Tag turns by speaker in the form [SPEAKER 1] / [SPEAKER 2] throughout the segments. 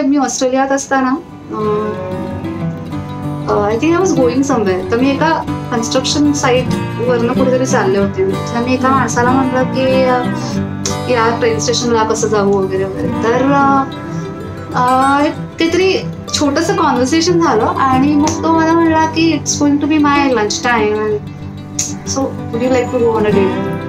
[SPEAKER 1] मी ऑस्ट्रेलियात असताना I think I was going somewhere, तर मी एका कन्स्ट्रक्शन साईट वरनं कुठेतरी चालले होते. तर मी एका माणसाला म्हटलं की या ट्रेन स्टेशनला कसं जाऊ वगैरे वगैरे. तर काहीतरी छोटंसं कॉन्व्हर्सेशन झालं आणि मग तो मला म्हणला की it's going to be my lunch time, so would you like to go on a date.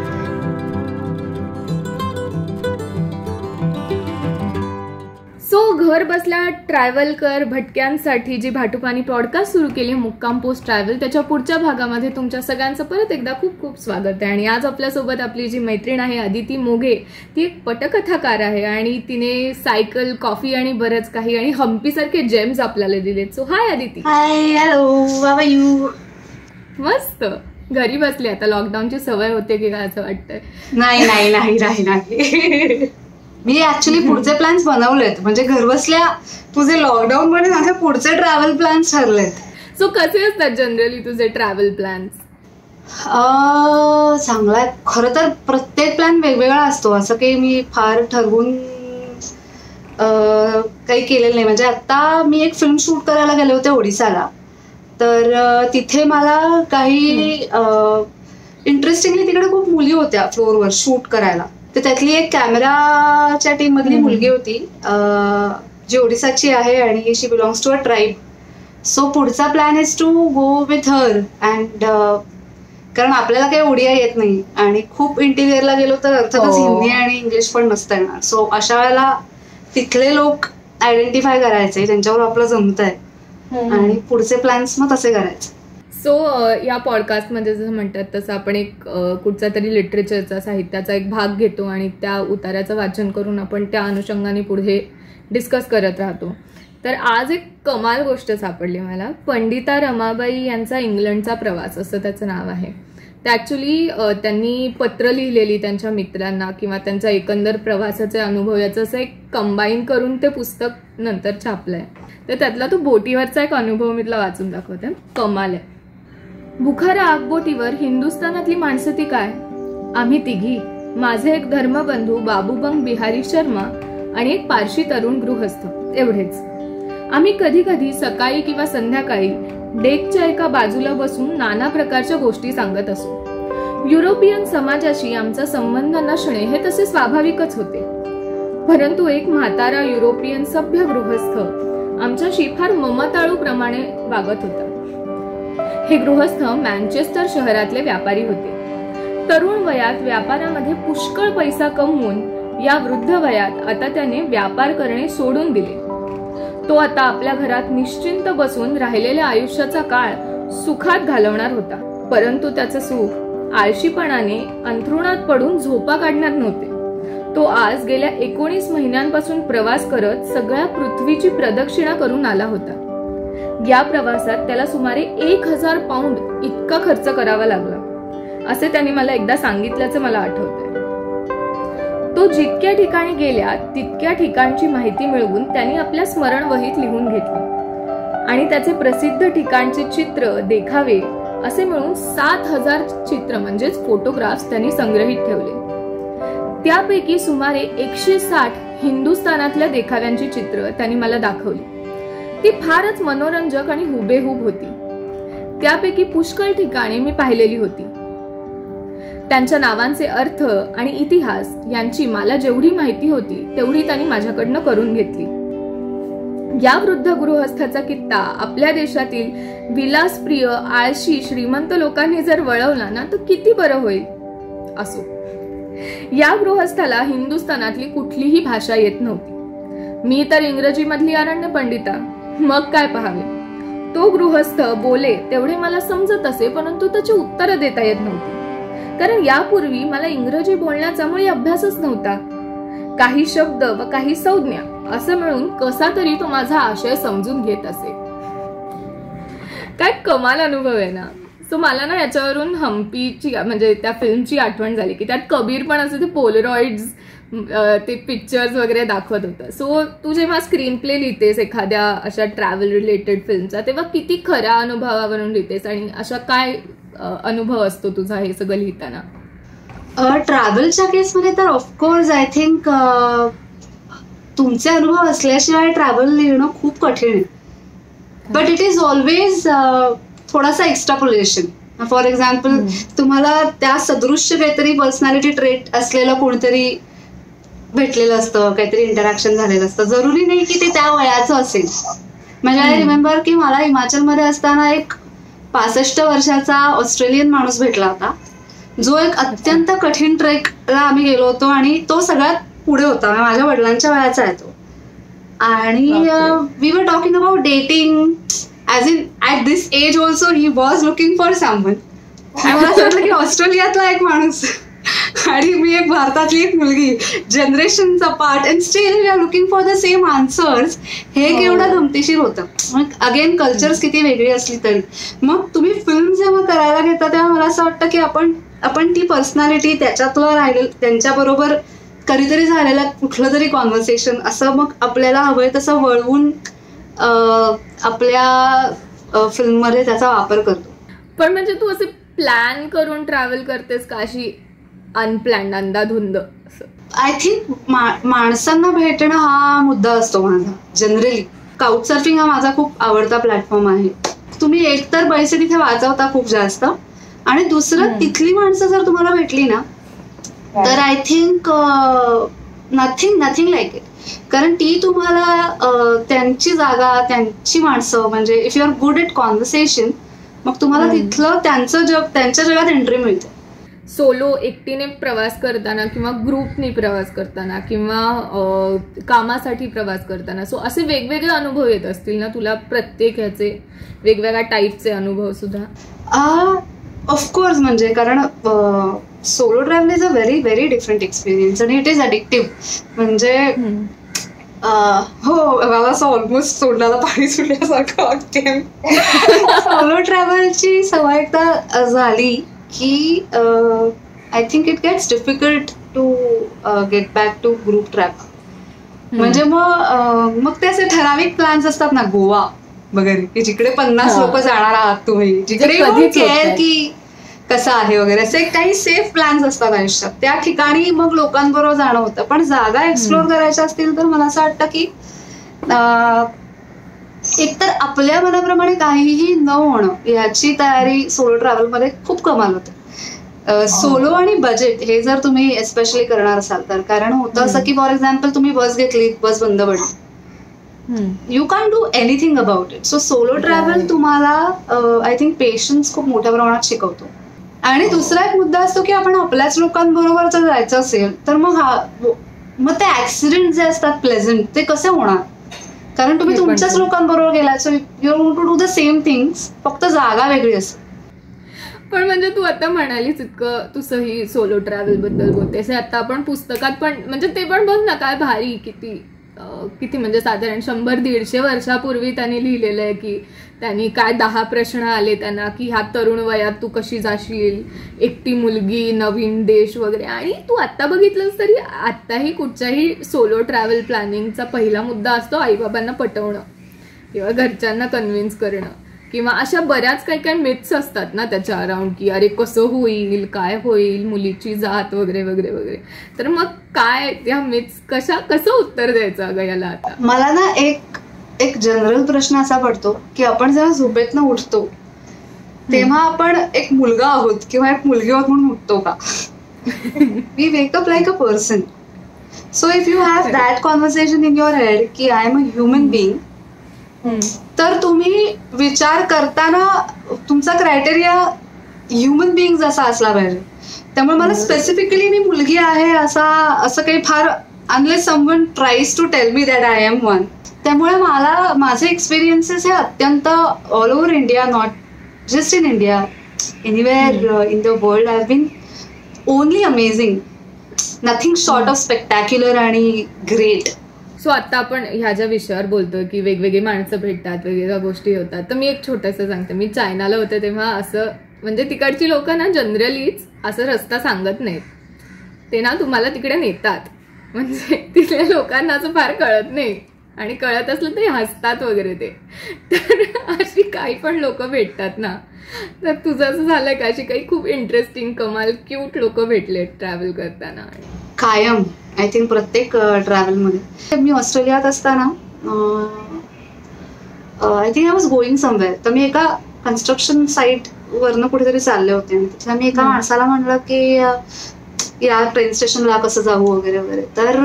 [SPEAKER 2] So घर बसल्या ट्रॅव्हल कर भटक्यांसाठी जी भाटुपानी पॉडकास्ट सुरू केली मुक्काम पोस्ट ट्रॅव्हल, त्याच्या पुढच्या भागामध्ये तुमच्या सगळ्यांचं परत एकदा खूप खूप स्वागत आहे. आणि आज आपल्यासोबत आपली जी मैत्रीण आहे अदिती मोघे, ती एक पटकथाकार आहे आणि तिने सायकल, कॉफी आणि बरंच काही आणि हम्पीसारखे जेम्स आपल्याला दिलेत. So high Aditi.
[SPEAKER 1] High, hello, how are you?
[SPEAKER 2] मस्त. घरी बसली, आता लॉकडाऊनची सवय होते की काय असं वाटतंय?
[SPEAKER 1] नाही नाही नाही नाही नाही मी ऍक्च्युली पुढचे प्लॅन्स बनवलेत, म्हणजे घर बसल्या तुझे लॉकडाऊन मध्ये माझे पुढचे ट्रॅव्हल प्लॅन्स ठरलेत.
[SPEAKER 2] सो कसे असतात जनरली तुझे ट्रॅव्हल प्लॅन्स?
[SPEAKER 1] चांगला, खरं तर प्रत्येक प्लॅन वेगवेगळा असतो, असं काही मी फार ठरवून काही केलेलं नाही. म्हणजे आता मी एक फिल्म शूट करायला गेले होते ओडिसाला, तर तिथे मला काही इंटरेस्टिंगली तिकडे खूप मुली होत्या फ्लोअरवर शूट करायला. तर त्यातली एक कॅमेराच्या टीम मधली मुलगी होती जी ओडिसाची आहे आणि she belongs to a tribe. So पुढचा plan is to go with her and कारण आपल्याला काही ओडिया येत नाही आणि खूप इंटिरियरला गेलो तर अर्थातच हिंदी आणि इंग्लिश पण नसता येणार. सो अशा वेळेला तिथले लोक आयडेंटिफाय करायचे ज्यांच्यावर आपलं जमतंय आणि पुढचे प्लॅन्स मग तसे करायचे.
[SPEAKER 2] सो या पॉडकास्टमध्ये जसं म्हणतात तसं आपण एक कुठचा तरी लिटरेचरचा, साहित्याचा एक भाग घेतो आणि त्या उतार्याचं वाचन करून आपण त्या अनुषंगाने पुढे डिस्कस करत राहतो. तर आज एक कमाल गोष्ट सापडली मला. पंडिता रमाबाई यांचा इंग्लंडचा प्रवास असं त्याचं नाव आहे. ते ॲक्च्युली त्यांनी पत्र लिहिलेली त्यांच्या मित्रांना किंवा त्यांचा एकंदर प्रवासाचे अनुभव याचं असं एक कंबाईन करून ते पुस्तक नंतर छापलंय. तर त्यातला तो बोटीवरचा एक अनुभव मी तुला वाचून दाखवते, कमाल आहे. बुखारा आगबोटीवर हिंदुस्थानातली माणसं ती काय, आम्ही तिघी, माझे एक धर्मबंधू बाबूबंग बिहारी शर्मा आणि एक पारशी तरुण गृहस्थ, एवढेच. आम्ही कधी कधी सकाळी किंवा संध्याकाळी डेकच्या एका बाजूला बसून नाना प्रकारच्या गोष्टी सांगत असू. युरोपियन समाजाशी आमचा संबंध नसणे हे तसे स्वाभाविकच होते, परंतु एक म्हातारा युरोपियन सभ्य गृहस्थ आमच्याशी फार ममताळूप्रमाणे वागत होता. हे गृहस्थ मँचेस्टर शहरातले व्यापारी होते. तरुण वयात व्यापारामध्ये पुष्कळ पैसा कमवून या वृद्ध वयात आता त्याने व्यापार करणे सोडून दिले. तो आता आपल्या घरात निश्चिंत बसून राहिलेल्या आयुष्याचा काळ सुखात घालवणार होता. परंतु त्याचं सुख आळशीपणाने अंथरुणात पडून झोपा काढणार नव्हते. तो आज गेल्या 19 महिन्यांपासून प्रवास करत सगळ्या पृथ्वीची प्रदक्षिणा करून आला होता. या प्रवासात त्याला सुमारे 1000 पाऊंड इतका खर्च करावा लागला, असे त्यांनी मला एकदा सांगितल्याचं मला आठवतंय. तो जितक्या ठिकाणी गेल्या तितक्या ठिकाणची माहिती मिळवून त्यांनी आपल्या स्मरणवहीत लिहून घेतली आणि त्याचे प्रसिद्ध ठिकाणचे चित्र, देखावे असे मिळून 7000 चित्र म्हणजेच फोटोग्राफ्स त्यांनी संग्रहित ठेवले. त्यापैकी सुमारे 160 हिंदुस्थानातल्या देखाव्यांची चित्र त्यांनी मला दाखवली. ती फारच मनोरंजक आणि हुबेहूब होती. त्यापैकी पुष्कळ ठिकाणे मी पाहिलेली होती. त्यांच्या नावांचे अर्थ आणि इतिहास यांची मला जेवढी माहिती होती तेवढी त्यांनी माझ्याकडनं करून घेतली. या वृद्ध गृहस्थाचा कित्ता आपल्या देशातील विलासप्रिय, आळशी, श्रीमंत लोकांनी जर वळवला ना तर किती बरं होईल. असो, या गृहस्थाला हिंदुस्थानातली कुठलीही भाषा येत नव्हती. मी तर इंग्रजी मधली अरण्य पंडिता, मग काय पाहावे. तो गृहस्थ बोले तेवढे मला समजत असे, परंतु त्याची उत्तरं देता येत नव्हती, कारण यापूर्वी मला इंग्रजी बोलण्याचा मुळी अभ्यासच नव्हता. काही शब्द व काही संज्ञा असं मिळून कसा तरी तो माझा आशय समजून घेत असे. काय कमाल अनुभव आहे ना. सो मला ना याच्यावरून हम्पीची म्हणजे त्या फिल्मची आठवण झाली की त्यात कबीर पण असं ते पोलरॉइड्स ते पिक्चर्स वगैरे दाखवत होतं. सो तू जेव्हा स्क्रीन प्ले लिहितेस एखाद्या अशा ट्रॅव्हल रिलेटेड फिल्मचा, तेव्हा किती खऱ्या अनुभवावरून लिहितेस आणि अशा काय अनुभव असतो तुझा हे सगळं लिहिताना?
[SPEAKER 1] ट्रॅव्हलच्या केसमध्ये तर ऑफकोर्स आय थिंक तुमचे अनुभव असल्याशिवाय ट्रॅव्हल लिहिणं खूप कठीण आहे. बट इट इज ऑलवेज थोडासा एक्स्ट्रापोलेशन. फॉर एक्झाम्पल तुम्हाला त्या सदृश्य काहीतरी पर्सनॅलिटी ट्रेट असलेलं कोणतरी भेटलेलं असतं, काहीतरी इंटरॅक्शन झालेलं असतं. जरुरी नाही की ते त्या वयाचं असेल. म्हणजे आय रिमेंबर की मला हिमाचलमध्ये असताना एक 65 वर्षाचा ऑस्ट्रेलियन माणूस भेटला होता, जो एक अत्यंत कठीण ट्रेकला आम्ही गेलो होतो आणि तो सगळ्यात पुढे होता, माझ्या वडिलांच्या वयाचा आहे तो. आणि we were talking about dating as in at this age also he was looking for someone. आणि मला असं वाटलं की ऑस्ट्रेलियातला एक माणूस आणि मी एक भारतातली एक मुलगी, generations apart and still we are looking for the same answers. हे केवढं गमतीशीर होतं. मग अगेन कल्चर्स किती वेगळी असली तरी मग तुम्ही फिल्म जेव्हा करायला घेता तेव्हा मला असं वाटतं की आपण ती पर्सनॅलिटी त्याच्यातलं राहिलेलं, त्यांच्याबरोबर कधीतरी झालेलं कुठलं तरी कॉन्व्हर्सेशन असं मग आपल्याला हवंय तसं वळवून आपल्या फिल्ममध्ये त्याचा वापर करतो.
[SPEAKER 2] पण म्हणजे तू असे प्लॅन करून ट्रॅव्हल करतेस का अशी अनप्लॅन्ड, अंदाधुंद?
[SPEAKER 1] आय थिंक माणसांना भेटणं हा मुद्दा असतो माझा जनरली. काउच सर्फिंग हा माझा खूप आवडता प्लॅटफॉर्म आहे. तुम्ही एकतर पैसे तिथे वाचवता खूप जास्त, आणि दुसरं तिथली माणसं जर तुम्हाला भेटली ना तर I think nothing like it. कारण ती तुम्हाला त्यांची जागा, त्यांची माणसं, म्हणजे if you are good at conversation मग तुम्हाला तिथलं त्यांचं जग, त्यांच्या जगात एंट्री मिळते.
[SPEAKER 2] सोलो एकटीने प्रवास करताना किंवा ग्रुपने प्रवास करताना किंवा कामासाठी प्रवास करताना सो असे वेगवेगळे अनुभव येत असतील ना तुला, प्रत्येक ह्याचे वेगवेगळ्या टाईपचे अनुभव सुद्धा?
[SPEAKER 1] ऑफकोर्स, म्हणजे कारण solo travel is a very very different experience आणि इट इज अडिक्टिव्ह. म्हणजे हो, मला असं ऑलमोस्ट तोंडाला पाणी सुटल्यासारखं वाटते. सोलो ट्रॅव्हलची सवय एकदा झाली की I think it gets difficult to get back to group travel. म्हणजे मग ते असे ठराविक प्लॅन्स असतात ना, गोवा वगैरे, की जिकडे 50 लोक जाणार आहात तुम्ही, जिकडे केअर की कसं आहे वगैरे, असे काही सेफ प्लॅन्स असतात आयुष्यात. त्या ठिकाणी मग लोकांबरोबर जाणं होतं. पण जागा एक्सप्लोर करायच्या असतील तर मला असं वाटतं की एकतर आपल्या मनाप्रमाणे काहीही न होणं याची तयारी सोलो ट्रॅव्हलमध्ये खूप कमाल होते. सोलो आणि बजेट हे जर तुम्ही एस्पेशली करणार असाल तर, कारण होतं असं की फॉर एक्झाम्पल तुम्ही बस घेतली, बस बंद पडली, you can do anything about it. So solo travel तुम्हाला आय थिंक पेशन्स खूप मोठ्या प्रमाणात शिकवतो. आणि दुसरा एक मुद्दा असतो की आपण आपल्याच लोकांबरोबर जर जायचं असेल तर मग ते ऍक्सिडेंट जे असतात प्लेझंट ते कसे होणार, कारण तुम्ही तुमच्याच लोकांबरोबर गेलात. So you want to do the same things, फक्त जागा वेगळी असते.
[SPEAKER 2] पण म्हणजे तू आता म्हणालीस इतकं तू सही सोलो ट्रॅव्हल बद्दल बोलतेस, आता आपण पुस्तकात पण म्हणजे ते पण बघ ना काय भारी, किती म्हणजे साधारण 100-150 वर्षापूर्वी त्यांनी लिहिलेलं आहे की त्यांनी काय 10 प्रश्न आले त्यांना की ह्या तरुण वयात तू कशी जाशील, एकटी मुलगी, नवीन देश वगैरे. आणि तू आता बघितलंस तरी आत्ताही कुठच्याही सोलो ट्रॅव्हल प्लॅनिंगचा पहिला मुद्दा असतो आईबाबांना पटवणं किंवा घरच्यांना कन्व्हिन्स करणं, किंवा अशा बऱ्याच काही मिथ्स असतात ना त्याच्या अराउंड की अरे कसं होईल, काय होईल, मुलीची जात वगैरे वगैरे वगैरे. तर मग काय त्या मिथ्स कसं उत्तर द्यायचं अगं याला? आता
[SPEAKER 1] मला ना एक जनरल प्रश्न असा पडतो की आपण जेव्हा झोपेतनं उठतो तेव्हा आपण एक मुलगा आहोत किंवा एक मुलगी आहोत म्हणून उठतो का? We wake up like a person. So if you have that conversation in your head की I am a human being, तर तुम्ही विचार करताना तुमचा क्रायटेरिया ह्युमन बिईंग असा असला पाहिजे. त्यामुळे मला स्पेसिफिकली मी मुलगी आहे असं काही फार, unless someone tries to tell me that I am one. त्यामुळे माझे एक्सपिरियन्सेस हे अत्यंत all over India, not just in India, anywhere in the world have been only amazing, nothing short of spectacular आणि ग्रेट.
[SPEAKER 2] सो आता आपण ह्या ज्या विषयावर बोलतोय की वेगवेगळी माणसं भेटतात, वेगवेगळ्या गोष्टी होतात, तर मी एक छोटंसं सांगते. मी चायनाला होते तेव्हा असं म्हणजे तिकडची लोक ना जनरलीच असं रस्ता सांगत नाहीत, ते ना तुम्हाला तिकडे नेतात. म्हणजे तिथल्या लोकांना असं फार कळत नाही, आणि कळत असलं तरी हसतात वगैरे ते. तर अशी काही पण लोक भेटतात ना, तर तुझं असं झालंय का अशी काही खूप इंटरेस्टिंग कमाल क्यूट लोक भेटले ट्रॅव्हल करताना?
[SPEAKER 1] कायम आय थिंक प्रत्येक ट्रॅव्हलमध्ये. मी ऑस्ट्रेलियात असताना I think I was going somewhere. तर मी एका कन्स्ट्रक्शन साईट वरनं कुठेतरी चालले होते आणि तिथल्या मी एका माणसाला म्हणलं की या ट्रेन स्टेशनला कसं जाऊ वगैरे वगैरे. तर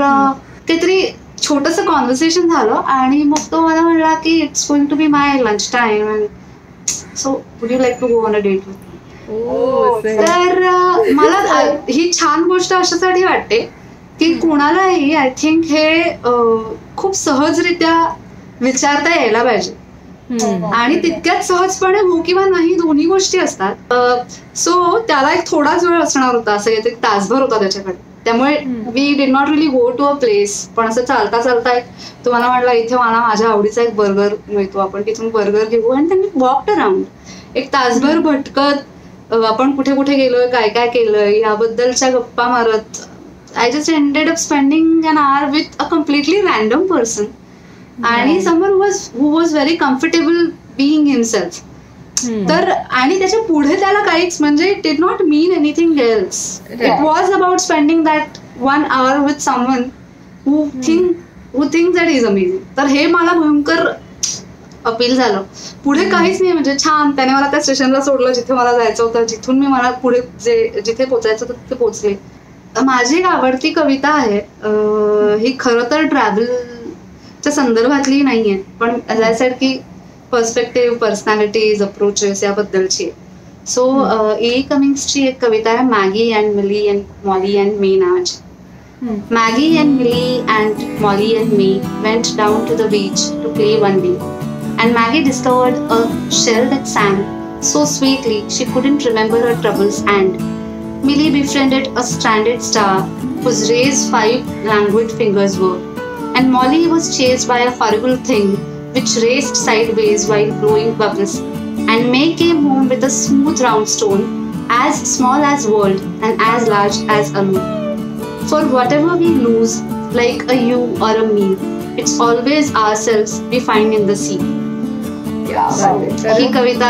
[SPEAKER 1] काहीतरी छोटंसं कॉन्व्हर्सेशन झालं आणि मग तो मला म्हणला की it's going to be my lunch time and so would you like to go on a date with me. तर मला ही छान गोष्ट अशासाठी वाटते की कुणालाही आय थिंक हे खूप सहजरित्या विचारता यायला पाहिजे आणि तितक्याच सहजपणे हो किंवा नाही दोन्ही गोष्टी असतात. सो त्याला एक थोडाच वेळ असणार होता, असं एक तासभर होता त्याच्याकडे. त्यामुळे we did not really go to a place, पण असं चालता चालता एक तुम्हाला म्हटलं इथे मला माझ्या आवडीचा एक बर्गर मिळतो, आपण तिथून बर्गर घेऊ. आणि त्यांनी वॉकड अराउंड एक तासभर भटकत आपण कुठे कुठे गेलोय, काय काय केलंय याबद्दलच्या गप्पा मारत I just ended up spending an hour with a completely random person आणि someone who was very comfortable being himself. तर आणि त्याच्या पुढे त्याला काहीच म्हणजे it did not mean anything else. It was about spending that 1 hour with someone who think that is amazing. तर हे मला भयंकर अपील झालं. पुढे काहीच नाही म्हणजे छान त्याने मला त्या स्टेशनला सोडलं जिथे मला जायचं होतं, जिथून मी मला पुढे जिथे पोचायचं होतं तिथे पोचले. माझी एक आवडती कविता आहे, ही खरं तर ट्रॅव्हलच्या संदर्भातली नाहीये पण ॲज आय सेड की पर्स्पेक्टिव्ह, पर्सनॅलिटीज, अप्रोचेस याबद्दलची. सो ए कमिंग्सची एक कविता आहे, Maggie and Millie and Molly and me नावाची. Maggie and Millie and Molly and me went down to the beach to play one day, and Maggie discovered a shell that sang so sweetly she couldn't remember her troubles, and Millie befriended a stranded star whose raised 5 languid fingers were, and Molly was chased by a horrible thing which raced sideways while blowing bubbles, and May came home with a smooth round stone as small as world and as large as a moon. For whatever we lose, like a you or a me, it's always ourselves we find in the sea. ही कविता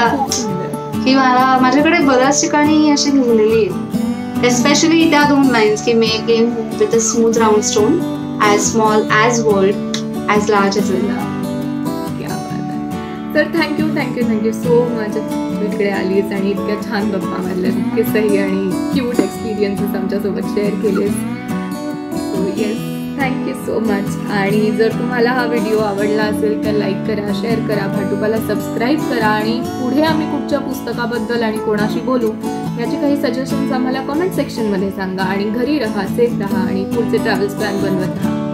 [SPEAKER 1] ही मला माझ्याकडे बऱ्याच ठिकाणी अशी लिहिलेली आहे, especially त्या 2 lines की May came with a smooth round stone as small as world as large as a.
[SPEAKER 2] तर थँक्यू सो मच. इकडे आलीस आणि इतक्या छान गप्पा मारल्यास, इतके सही आणि क्यूट एक्सपिरियन्सेस आमच्यासोबत शेअर केलेस. So yes, thank you so much. आणि जर तुम्हाला हा व्हिडिओ आवडला असेल तर लाईक करा, शेअर करा, भाटुकाला सबस्क्राईब करा आणि पुढे आम्ही कुठच्या पुस्तकाबद्दल आणि कोणाशी बोलू याचे काही सजेशन्स आम्हाला कमेंट सेक्शनमध्ये सांगा. आणि घरी राहा, सेफ राहा आणि पुढचे ट्रॅव्हल्स प्लॅन बनवत राहा.